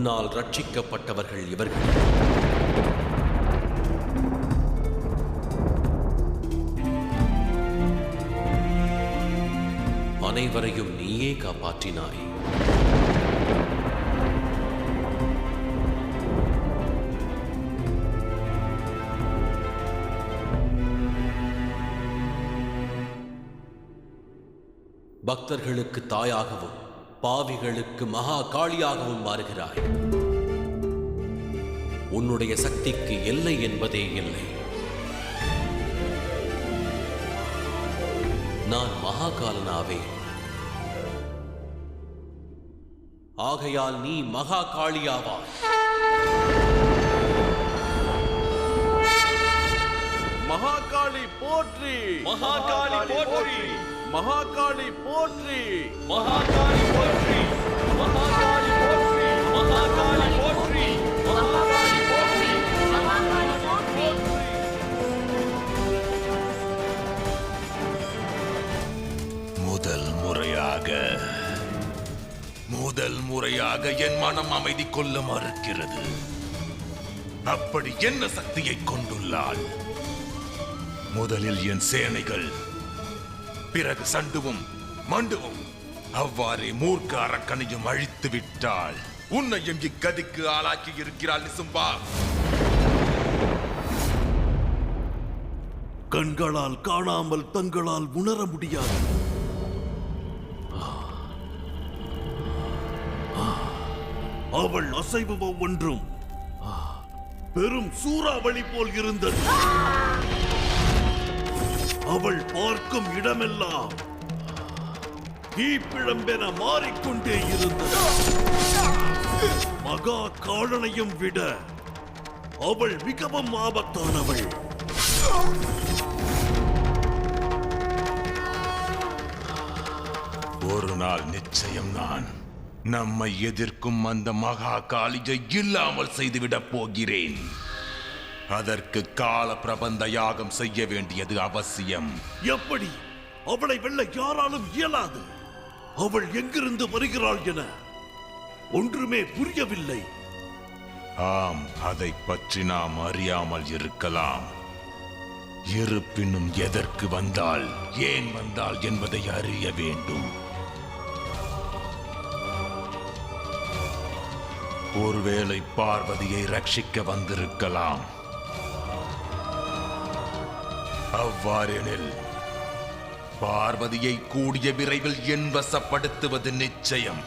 உன்னால் ரட்சிக்கப்பட்டவர்கள் இவர்கள். அனைவரையும் நீயே காப்பாற்றினாய். பக்தர்களுக்கு தாயாகவும் பாவிகளுக்கு மகா காளியாகவும் மாறுகிறாய். உன்னுடைய சக்திக்கு எல்லை என்பதே இல்லை. நான் மகாகாலனாவே. ஆகையால் நீ மகா காளியாவாய். மகாகாளி போற்றி, மகாகாளி போற்றி, மகாகாளி போற்றி, மகாகாளி போற்றி, மகாகாளி போற்றி, மகாகாளி போற்றி, மகாகாளி போற்றி, மகாகாளி போற்றி. முதல் முறையாக என் மனம் அமைதி கொள்ள மறுக்கிறது. அப்படி என்ன சக்தியை கொண்டுள்ளாள்? முதலில் என் சேனைகள், பிறகு சண்டுவும் மண்டுவும், அவ்வாறே மூர்க்க அரக்கனையும் அழித்து விட்டாள். உன்னையும் இக்கதிக்கு ஆளாக்கி இருக்கிறாள் நிசும்பா. கண்களால் காணாமல் தங்களால் உணர முடியாது. அவள் அசைவு ஒவ்வொன்றும் பெரும் சூறாவளி போல் இருந்தது. அவள் பார்க்கும் இடமெல்லாம் தீப்பிழம்பென மாறிக்கொண்டே இருந்தது. மகா காலனையும் விட அவள் மிகவும் ஆபத்தானவள். ஒரு நாள் நிச்சயம் நான் நம்மை எதிர்க்கும் அந்த மகா காளியை இல்லாமல் செய்துவிடப் போகிறேன். அதற்கு கால பிரபந்த யாகம் செய்ய வேண்டியது அவசியம். எப்படி? அவளை வெல்ல யாராலும் இயலாது. அவள் எங்கிருந்து வருகிறாள் என ஒன்றுமே புரியவில்லை. ஆம், அதை பற்றி நாம் அறியாமல் இருக்கலாம். இருப்பினும் எதற்கு வந்தாள், ஏன் வந்தாள் என்பதை அறிய வேண்டும். ஒருவேளை பார்வதியை ரட்சிக்க வந்திருக்கலாம். அவ்வாறெனில் பார்வதியை கூடிய விரைவில் என் வசப்படுத்துவது நிச்சயம்.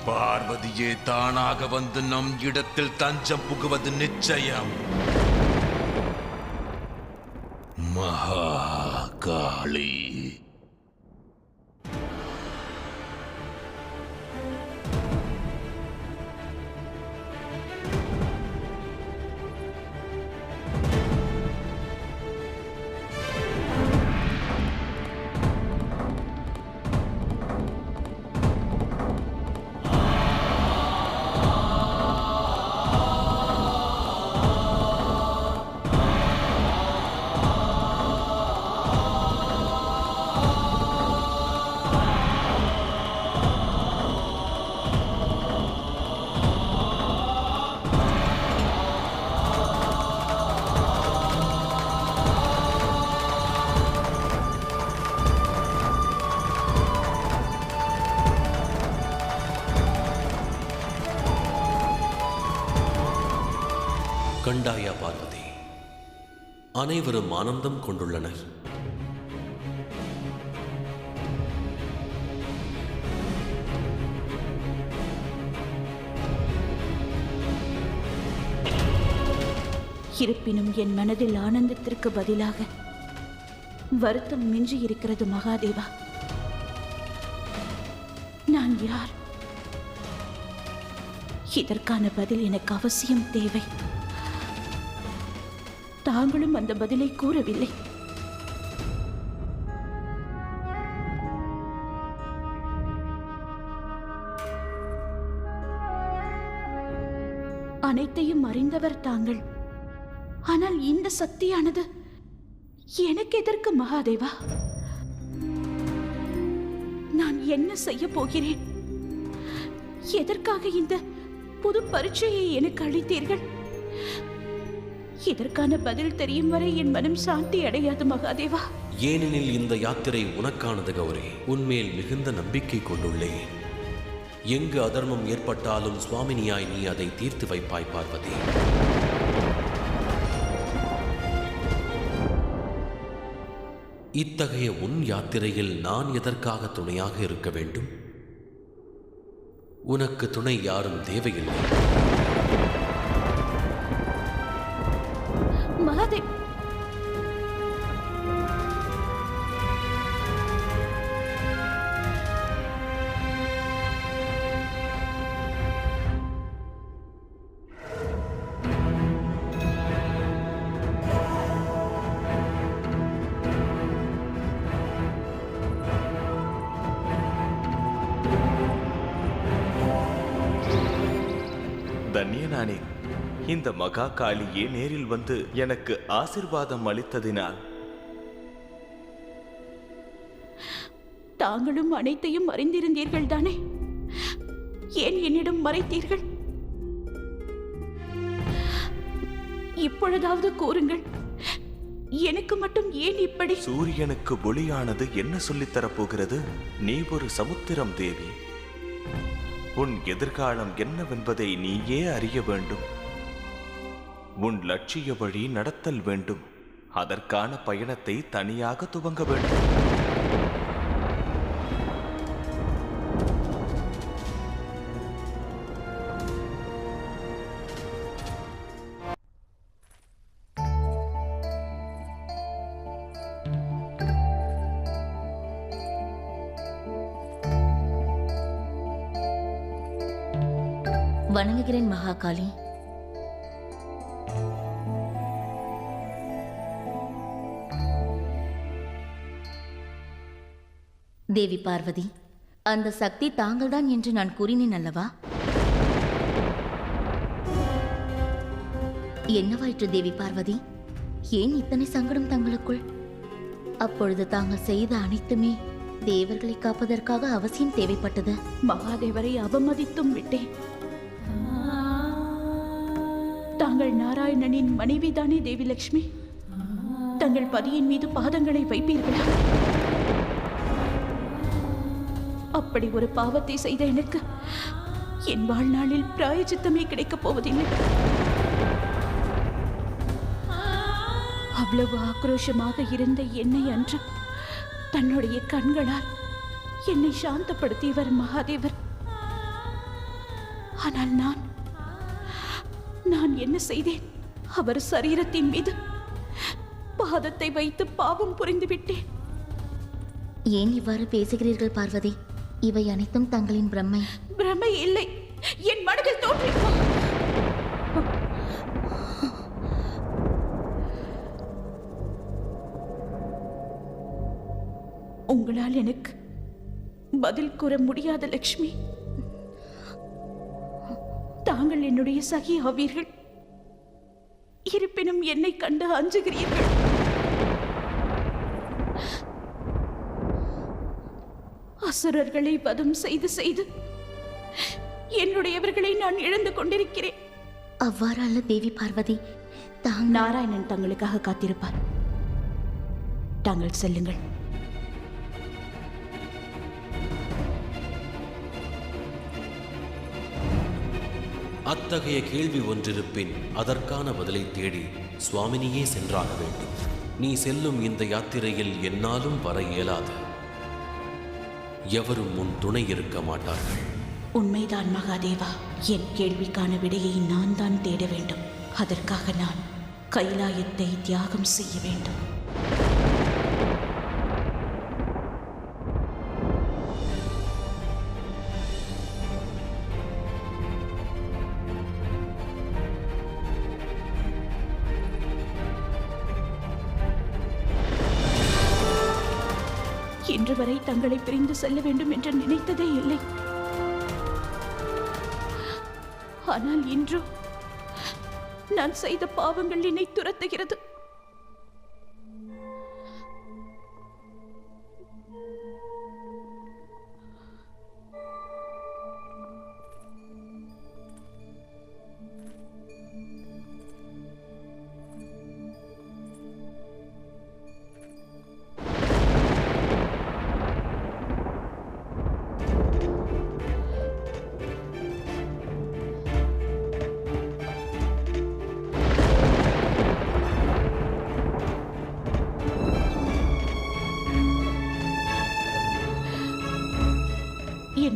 பார்வதியே தானாக வந்து நம் இடத்தில் தஞ்சம் புகுவது நிச்சயம். மகாகாளி. கண்டாயா பார்வதி? அனைவரும் ஆனந்தம் கொண்டுள்ளனர். இருப்பினும் என் மனதில் ஆனந்தத்திற்கு பதிலாக வருத்தம் மிஞ்சி இருக்கிறது. மகாதேவா, நான் யார்? இதற்கான பதில் எனக்கு அவசியம் தேவை. தாங்களும் அந்த பதிலை கூறவில்லை. அனைத்தையும் அறிந்தவர் தாங்கள். ஆனால் இந்த சக்தியானது எனக்கு எதற்கு மகாதேவா? நான் என்ன செய்ய போகிறேன்? எதற்காக இந்த புது பரீட்சையை எனக்கு அளித்தீர்கள்? இதற்கான பதில் தெரியும் வரை என் மனம் சாந்தி அடையாது மகாதேவா. ஏனெனில் இந்த யாத்திரை உனக்கானது கௌரி. உன்மேல் மிகுந்த நம்பிக்கை கொண்டுள்ளேன். எங்கு அதர்மம் ஏற்பட்டாலும் சுவாமினியாய் நீ அதை தீர்த்து வைப்பாய் பார்வதி. இத்தகைய உன் யாத்திரையில் நான் எதற்காக துணையாக இருக்க வேண்டும்? உனக்கு துணை யாரும் தேவையில்லை. மகாதேவ், தன்யனானே, இந்த மகா காளியே நேரில் வந்து எனக்கு ஆசிர்வாதம் அளித்ததினால் தாங்களும் அனைத்தையும் அறிந்திருந்தீர்கள் தானே? ஏன் என்னிடம் மறைத்தீர்கள்? இப்பொழுதாவது கூறுங்கள், எனக்கு மட்டும் ஏன் இப்படி? சூரியனுக்கு ஒளியானது என்ன சொல்லித்தரப் போகிறது? நீ ஒரு சமுத்திரம் தேவி. உன் எதிர்காலம் என்னவென்பதை நீயே அறிய வேண்டும். உன் லட்சிய வழி நடத்தல் வேண்டும். அதற்கான பயணத்தை தனியாக துவங்க வேண்டும். வணங்குகிறேன் மகாகாளி. தேவி பார்வதி, அந்த சக்தி தாங்கள்தான் என்று நான் கூறினேன் அல்லவா? என்னவாயிற்று தேவி பார்வதி? ஏன் இத்தனை சங்கடம் தங்களுக்குள்? அப்பொழுது தாங்கள் செய்த அனைத்துமே தேவர்களை காப்பதற்காக அவசியம் தேவைப்பட்டது. மகாதேவரை அவமதித்தும் விட்டேன். தாங்கள் நாராயணனின் மனைவிதானே தேவி லட்சுமி? தங்கள் பதியின் மீது பாதங்களை வைப்பீர்களா? அப்படி ஒரு பாவத்தை செய்த எனக்கு என் வாழ்நாளில் பிராயச்சித்தமே கிடைக்கப் போவதில்லை. அவ்வளவு ஆக்ரோஷமாக இருந்த என்னை அன்று தன்னுடைய கண்களால் என்னை சாந்தப்படுத்தியவர் மகாதேவர். ஆனால் நான் என்ன செய்தேன்? அவர் சரீரத்தின் மீது பாதத்தை வைத்து பாவம் புரிந்து விட்டேன். ஏன் இவ்வாறு பேசுகிறீர்கள் பார்வதி? இவை அனைத்தும் தங்களின் பிரம்மை. பிரம்மை இல்லை, என் மனதில் தோன்றி. உங்களால் எனக்கு பதில் கூற முடியாத லட்சுமி. தாங்கள் என்னுடைய சகி ஆவீர்கள். இருப்பினும் என்னை கண்டு அஞ்சுகிறீர்கள். அசுரர்களை வதம் செய்து செய்து என்னுடையவர்களை நான் இழந்து கொண்டிருக்கிறேன். அவ்வாறு அல்ல தேவி பார்வதி. நாராயணன் தங்களுக்காக காத்திருப்பார். தாங்கள் செல்லுங்கள். அத்தகைய கேள்வி ஒன்றிருப்பின் அதற்கான பதிலை தேடி சுவாமினியே சென்றாக வேண்டும். நீ செல்லும் இந்த யாத்திரையில் என்னாலும் வர இயலாது. எவரும் உன் துணை இருக்க மாட்டார்கள். உண்மைதான் மகாதேவா. என் கேள்விக்கான விடையை நான் தான் தேட வேண்டும். அதற்காக நான் கைலாயத்தை தியாகம் செய்ய வேண்டும். இன்று வரை தங்களை பிரிந்து செல்ல வேண்டும் என்று நினைத்ததே இல்லை. ஆனால் இன்றோ நான் செய்த பாவங்கள் என்னை துரத்துகிறது.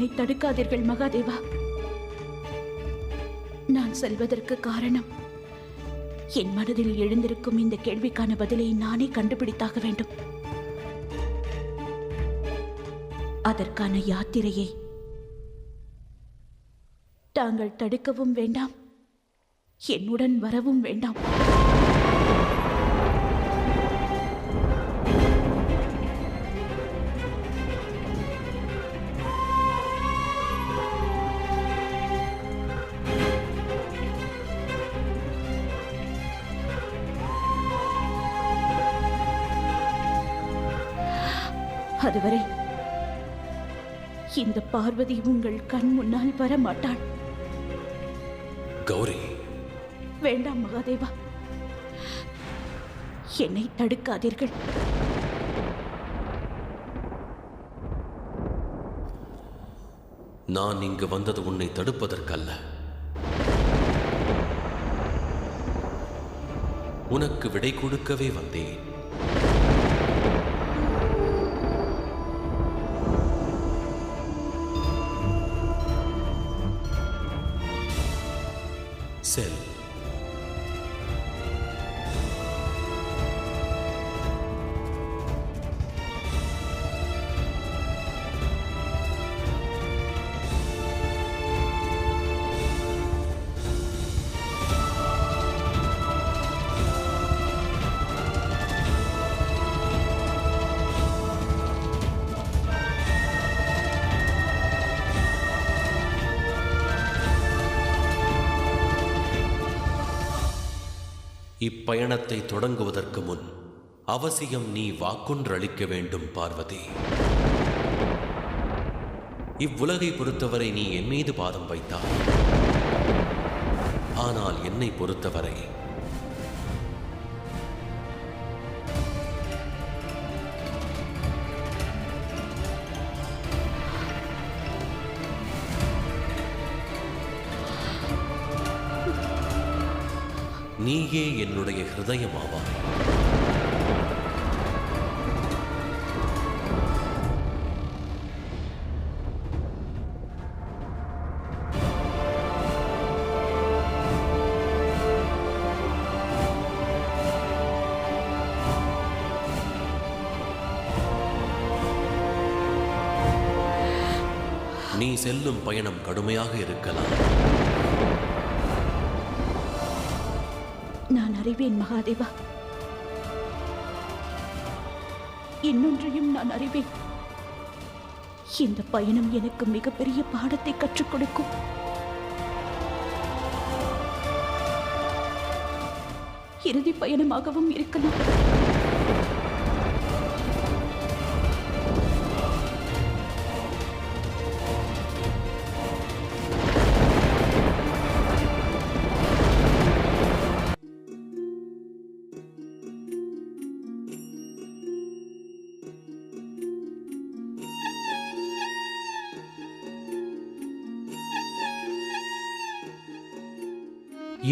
என்னை தடுக்காதீர்கள் மகாதேவா. நான் செல்வதற்கு காரணம், என் மனதில் எழுந்திருக்கும் இந்த கேள்விக்கான பதிலை நானே கண்டுபிடித்தாக வேண்டும். அதற்கான யாத்திரையை தாங்கள் தடுக்கவும் வேண்டாம், என்னுடன் வரவும் வேண்டாம். அதுவரை இந்த பார்வதி உங்கள் கண் முன்னால் வரமாட்டாள். கௌரி, வேண்டாம் மகாதேவா, என்னை தடுக்காதீர்கள். நான் இங்கு வந்தது உன்னை தடுப்பதற்கல்ல. உனக்கு விடை கொடுக்கவே வந்தேன். செல். இப்பயணத்தை தொடங்குவதற்கு முன் அவசியம் நீ வாக்கொன்றளிக்க வேண்டும் பார்வதி. இவ்வுலகை பொறுத்தவரை நீ என் மீது பாதம் வைத்தாய். ஆனால் என்னை பொறுத்தவரை நீயே என்னுடைய ஹிருதயமாவாய். நீ செல்லும் பயணம் கடுமையாக இருக்கலாம். நான் அறிவேன் மகாதேவா. இன்னொன்றையும் நான் அறிவேன். இந்த பயணம் எனக்கு மிகப்பெரிய பாடத்தை கற்றுக் கொடுக்கும். இறுதி பயணமாகவும் இருக்கலாம்.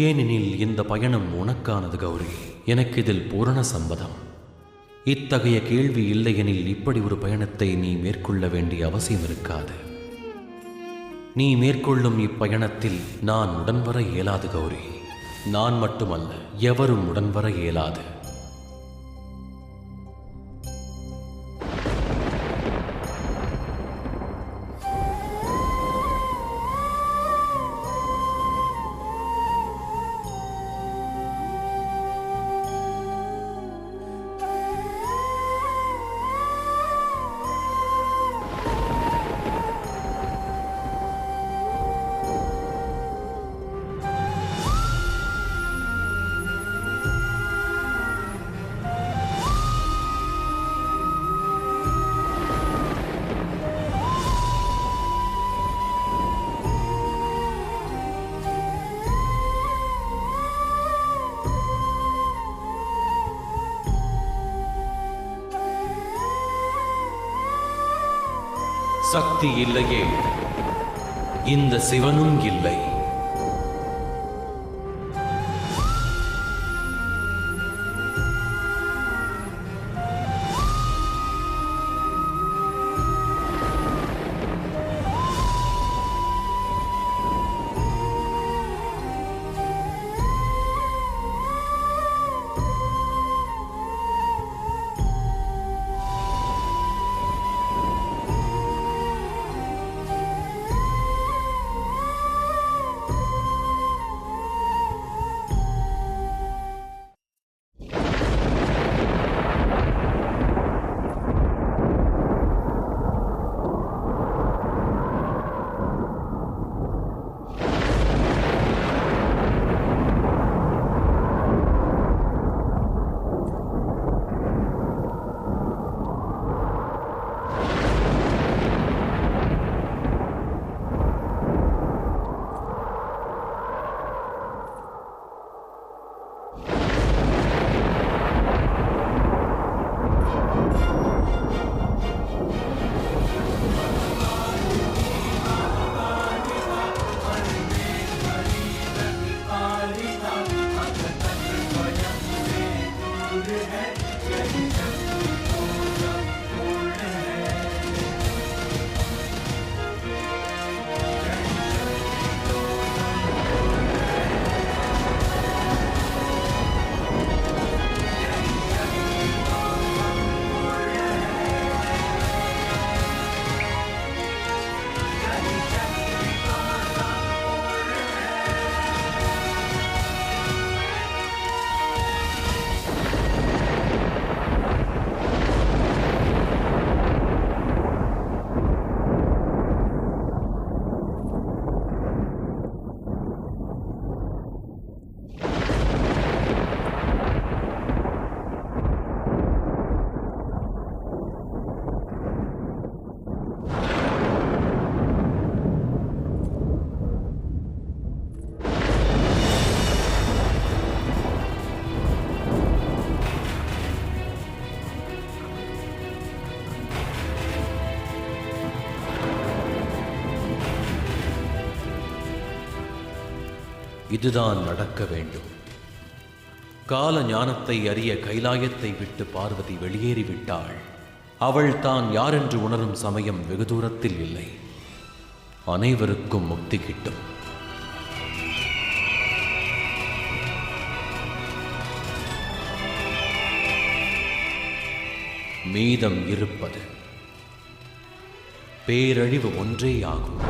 ஏனெனில் இந்த பயணம் உனக்கானது கௌரி. எனக்கு இதில் பூரண சம்மதம். இத்தகைய கேள்வி இல்லையெனில் இப்படி ஒரு பயணத்தை நீ மேற்கொள்ள வேண்டிய அவசியம் இருக்காது. நீ மேற்கொள்ளும் இப்பயணத்தில் நான் உடன்வர இயலாது கௌரி. நான் மட்டுமல்ல, எவரும் உடன்வர இயலாது. சக்தி இல்லையே இந்த சிவனும் இல்லை. இதுதான் நடக்க வேண்டும். கால ஞானத்தை அறிய கைலாயத்தை விட்டு பார்வதி வெளியேறிவிட்டாள். அவள் தான் யாரென்று உணரும் சமயம் வெகு தூரத்தில் இல்லை. அனைவருக்கும் முக்தி கிட்டும். மீதம் இருப்பது பேரழிவு ஒன்றே ஆகும்.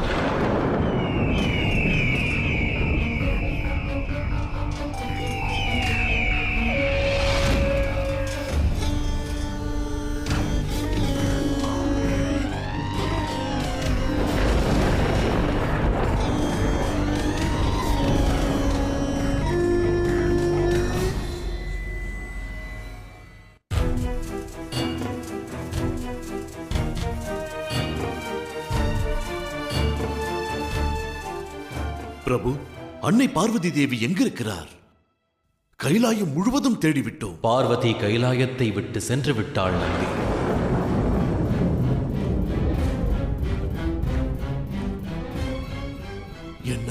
பிரபு, அன்னை பார்வதி தேவி எங்கிருக்கிறார்? கைலாயம் முழுவதும் தேடிவிட்டோம். பார்வதி கைலாயத்தை விட்டு சென்று விட்டாள் நந்தி. என்ன?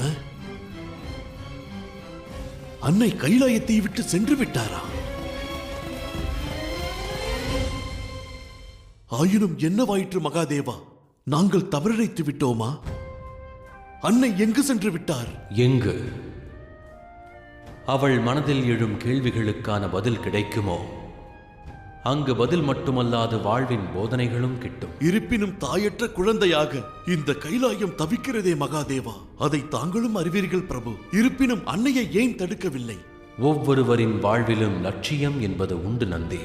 அன்னை கைலாயத்தை விட்டு சென்று விட்டாரா? ஆயினும் என்னவாயிற்று மகாதேவா? நாங்கள் தவறிழைத்து விட்டோமா? அன்னை எங்கு சென்று விட்டார்? எங்கு? அவள் மனதில் எழும் கேள்விகளுக்கான பதில் கிடைக்குமோ அங்கு பதில் மட்டுமல்லாது வாழ்வின் போதனைகளும் கிட்டும். இருப்பினும் தாயற்ற குழந்தையாக இந்த கைலாயம் தவிக்கிறதே மகாதேவா. அதை தாங்களும் அறிவீர்கள் பிரபு. இருப்பினும் அன்னையை ஏன் தடுக்கவில்லை? ஒவ்வொருவரின் வாழ்விலும் லட்சியம் என்பது உண்டு நந்தி.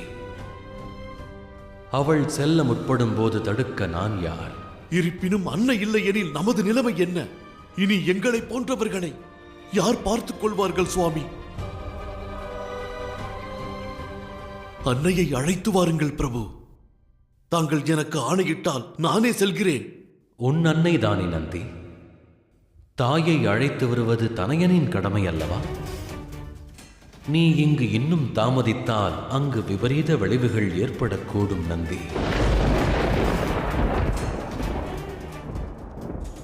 அவள் செல்ல முற்படும் போது தடுக்க நான் யார்? இருப்பினும் அன்னை இல்லை எனில் நமது நிலைமை என்ன? இனி எங்களை போன்றவர்களை யார் பார்த்துக் கொள்வார்கள் சுவாமி? அன்னையை அழைத்து வாருங்கள் பிரபு. தாங்கள் எனக்கு ஆணையிட்டால் நானே செல்கிறேன். உன் அன்னை தானே நந்தி. தாயை அழைத்து வருவது தனையனின் கடமை அல்லவா? நீ இங்கு இன்னும் தாமதித்தால் அங்கு விபரீத விளைவுகள் ஏற்படக்கூடும் நந்தி.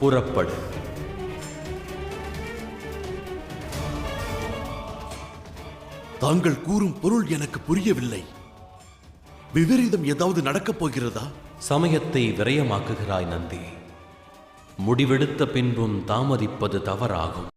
புறப்படு. தாங்கள் கூறும் பொருள் எனக்கு புரியவில்லை. விபரீதம் ஏதாவது நடக்கப் போகிறதா? சமயத்தை விரயமாக்குகிறாய் நந்தி. முடிவெடுத்த பின்பும் தாமதிப்பது தவறாகும்.